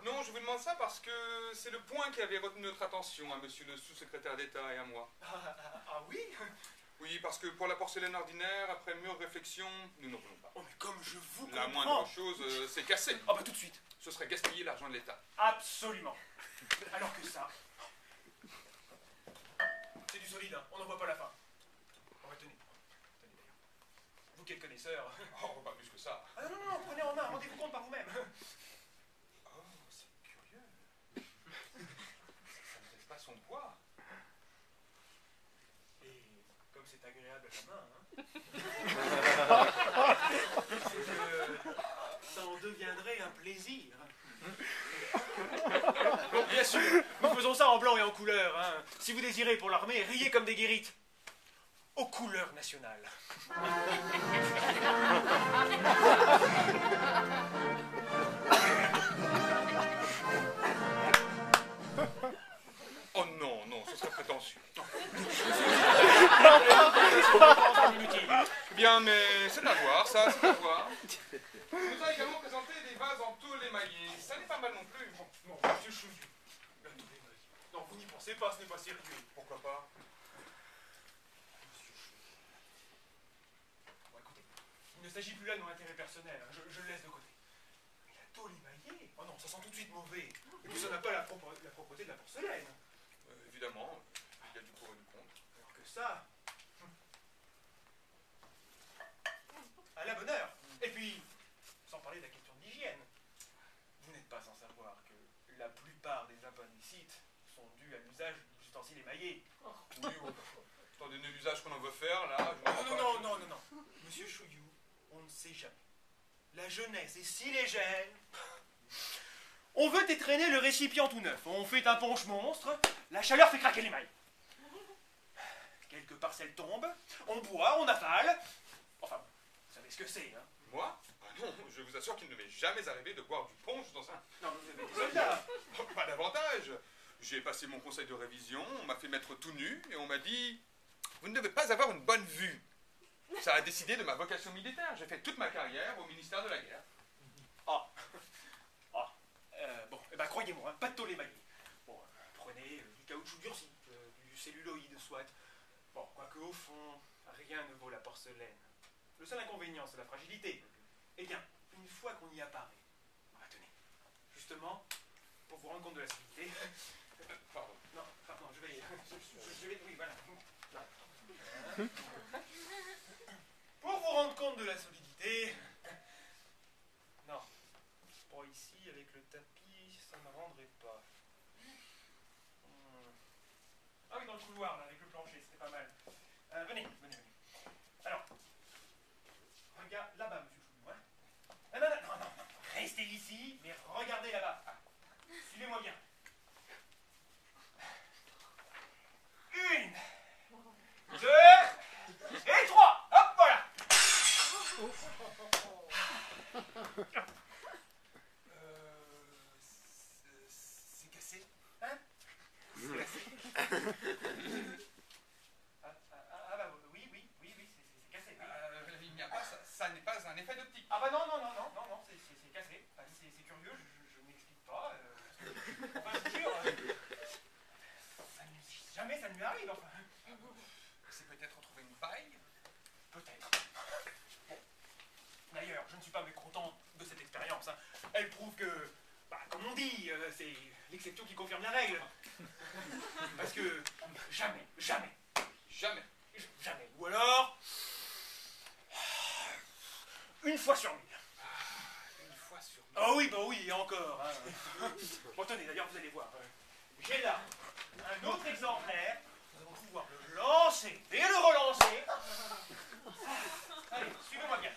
Non, je vous demande ça parce que c'est le point qui avait retenu notre attention à monsieur le sous-secrétaire d'État et à moi. Ah oui? Oui, parce que pour la porcelaine ordinaire, après mûre réflexion, nous n'en voulons pas. Oh, mais comme je vous La comprends. moindre chose, c'est cassé. Ah bah tout de suite. Ce serait gaspiller l'argent de l'État. Absolument. Alors que ça... C'est du solide, hein. On n'en voit pas la fin. Oh, bah, tenez. Tenez d'ailleurs. Vous qui êtes connaisseur... Oh, pas plus que ça. Ah non, non, non, prenez en main, rendez-vous compte par vous-même. Oh, c'est curieux. Ça ne laisse pas son poids. Et comme c'est agréable à la main, hein, c'est que ça en deviendrait un plaisir. Bon, bien sûr, nous faisons ça en blanc et en couleur. Hein. Si vous désirez pour l'armée, riez comme des guérites. Aux couleurs nationales. Oh non, non, ce serait prétentieux. Bien, mais c'est à voir, ça, c'est à voir. On nous a également présenté des vases en tôle émaillée. Ça n'est pas mal non plus. Non, monsieur Chouviou. Non, vous n'y pensez pas, ce n'est pas sérieux. Pourquoi pas? Monsieur Chouviou. Bon, écoutez, il ne s'agit plus là de mon intérêt personnel. Hein. Je le laisse de côté. Mais la tôle émaillée? Oh non, ça sent tout de suite mauvais. Et puis ça n'a pas la propreté de la porcelaine. Évidemment, il y a du pour et du contre. Alors que ça... À la bonne heure. Et puis, sans parler de la question de l'hygiène. Vous n'êtes pas sans savoir que la plupart des appendicites sont dus à l'usage d'ustensiles émaillés. Oui, étant donné l'usage qu'on en veut faire, là, je Non, non, non, non, non, non. Monsieur Chouillou, on ne sait jamais. La jeunesse est si légère. On veut étraîner le récipient tout neuf. On fait un punch monstre. La chaleur fait craquer les mailles. Quelques parcelles tombent. On boit, on avale. Enfin, vous savez ce que c'est, hein. Moi? Ah non, je vous assure qu'il ne m'est jamais arrivé de boire du punch dans un... Non, vous avez des soldats. Pas davantage. J'ai passé mon conseil de révision, on m'a fait mettre tout nu, et on m'a dit « Vous ne devez pas avoir une bonne vue ». Ça a décidé de ma vocation militaire. J'ai fait toute ma carrière au ministère de la Guerre. Ah. Ah. Bon, eh ben, croyez-moi, hein, pas de tôle émaillée. Bon, prenez du caoutchouc durci, du celluloïde, soit. Bon, quoique au fond, rien ne vaut la porcelaine. Le seul inconvénient, c'est la fragilité. Eh bien, une fois qu'on y apparaît, ah, tenez, justement, pour vous rendre compte de la solidité... Pardon. Non, pardon, je vais... Oui, voilà. Pour vous rendre compte de la solidité... Non. Bon, ici, avec le tapis, ça ne rendrait pas. Ah oui, dans le couloir, là, avec le plancher, c'était pas mal. Venez, venez, venez. Alors, regarde là-bas, monsieur Chouillou, hein. Non, non, non, non, non, restez ici, mais regardez là-bas. Suivez-moi bien. 1, 2, et 3. Hop, voilà. C'est cassé. Hein? C'est cassé. Bah oui, c'est cassé. Oui. Il n'y a pas, ça n'est pas un effet d'optique. Ah bah non, c'est cassé. Enfin, c'est curieux, je n'explique pas. Enfin, je vous jure, jamais ça ne lui arrive, enfin. C'est peut-être retrouver une paille. Peut-être. Bon. D'ailleurs, je ne suis pas mécontent de cette expérience. Hein. Elle prouve que, bah, comme on dit, c'est l'exception qui confirme la règle. Parce que jamais. Ou alors, une fois sur 1000. Une fois sur 1000. Ah oui, bah oui, et encore. Hein. Bon, tenez, d'ailleurs, vous allez voir. J'ai là un autre exemplaire. Nous allons pouvoir le lancer et le relancer. Allez, suivez-moi bien.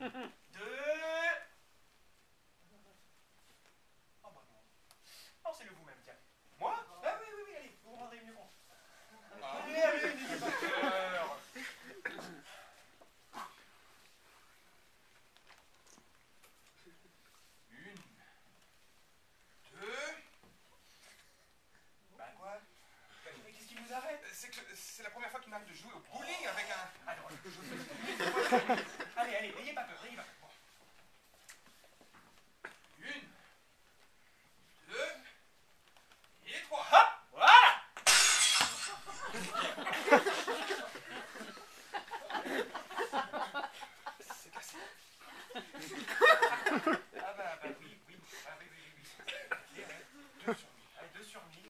1, 2... Oh bah non. Lancez-le vous-même, tiens. Moi? Ah oui, allez, vous vous rendrez mieux compte. Allez, n'ayez pas peur. 1, 2... Bah quoi? Mais qu'est-ce qui vous arrête? C'est la première fois qu'il m'arrive de jouer au bowling avec un... Alors, allez, n'ayez pas peur.